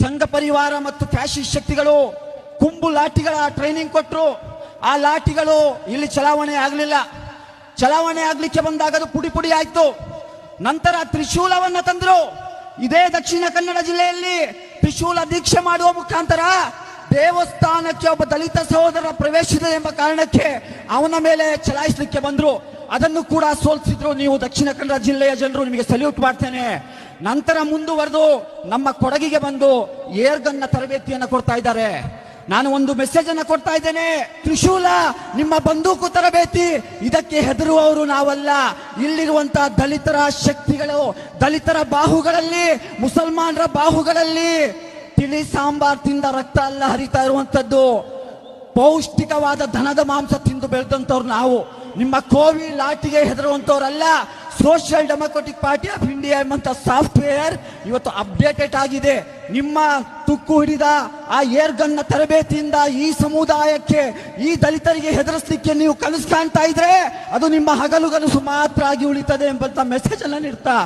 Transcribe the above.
ಸಂಘ ಪರಿವಾರ ಮತ್ತು ಫ್ಯಾಸಿಸ್ಟ್ ಶಕ್ತಿಗಳು ಕುಂಬು ಲಾಠಿಗಳ ಟ್ರೈನಿಂಗ್ ಕೊಟ್ಟರು. ಆ ಲಾಠಿಗಳು ಇಲ್ಲಿ ಚಲಾವಣೆ ಆಗಲಿಲ್ಲ. ಚಲಾವಣೆ ಆಗ್ಲಿಕ್ಕೆ ಬಂದಾಗ ಅದು ಪುಡಿ ಪುಡಿ ಆಯ್ತು. ನಂತರ ತ್ರಿಶೂಲವನ್ನ ತಂದ್ರು. ಇದೇ ದಕ್ಷಿಣ ಕನ್ನಡ ಜಿಲ್ಲೆಯಲ್ಲಿ ತ್ರಿಶೂಲ ದೀಕ್ಷೆ ಮಾಡುವ ಮುಖಾಂತರ ದೇವಸ್ಥಾನಕ್ಕೆ ಒಬ್ಬ ದಲಿತ ಸಹೋದರ ಪ್ರವೇಶಿಸಿದೆ ಎಂಬ ಕಾರಣಕ್ಕೆ ಅವನ ಮೇಲೆ ಚಲಾಯಿಸಲಿಕ್ಕೆ ಬಂದ್ರು. ಅದನ್ನು ಕೂಡ ಸೋಲಿಸಿದ್ರು. ನೀವು ದಕ್ಷಿಣ ಕನ್ನಡ ಜಿಲ್ಲೆಯ ಜನರು, ನಿಮಗೆ ಸಲ್ಯೂಟ್ ಮಾಡ್ತೇನೆ. ನಂತರ ಮುಂದುವರೆದು ನಮ್ಮ ಕೊಡಗಿಗೆ ಬಂದು ಏರ್ಗನ್ನ ತರಬೇತಿಯನ್ನು ಕೊಡ್ತಾ ಇದ್ದಾರೆ. ನಾನು ಒಂದು ಮೆಸೇಜ್ ಅನ್ನು ಕೊಡ್ತಾ ಇದ್ದೇನೆ. ತ್ರಿಶೂಲ ನಿಮ್ಮ ಬಂದೂಕು ತರಬೇತಿ, ಇದಕ್ಕೆ ಹೆದರುವವರು ನಾವಲ್ಲ. ಇಲ್ಲಿರುವಂತಹ ದಲಿತರ ಶಕ್ತಿಗಳು, ದಲಿತರ ಬಾಹುಗಳಲ್ಲಿ, ಮುಸಲ್ಮಾನರ ಬಾಹುಗಳಲ್ಲಿ ತಿಳಿ ಸಾಂಬಾರ್ ತಿಂದ ರಕ್ತ ಅಲ್ಲ ಹರಿತಾ ಇರುವಂತದ್ದು. ಪೌಷ್ಟಿಕವಾದ ದನದ ಮಾಂಸ ತಿಂದು ಬೆಳೆದಂತವ್ರು ನಾವು. ನಿಮ್ಮ ಕೋವಿ ಲಾಟಿಗೆ ಹೆದರುವಂತವ್ರಲ್ಲ. Social democratic party of India ಎಂಬಂತ ಸಾಫ್ಟ್ವೇರ್ ಇವತ್ತು ಅಪ್ಡೇಟೆಡ್ ಆಗಿದೆ. ನಿಮ್ಮ ತುಕ್ಕು ಹಿಡಿದ ಆ ಏರ್ಗನ್ನ ತರಬೇತಿಯಿಂದ ಈ ಸಮುದಾಯಕ್ಕೆ, ಈ ದಲಿತರಿಗೆ ಹೆದರಿಸಲಿಕ್ಕೆ ನೀವು ಕನಸು ಕಾಣ್ತಾ ಇದ್ರೆ ಅದು ನಿಮ್ಮ ಹಗಲು ಕನಸು ಮಾತ್ರ ಆಗಿ ಉಳಿತದೆ ಎಂಬಂತ ಮೆಸೇಜ್ ಅನ್ನ ನೀಡ್ತಾ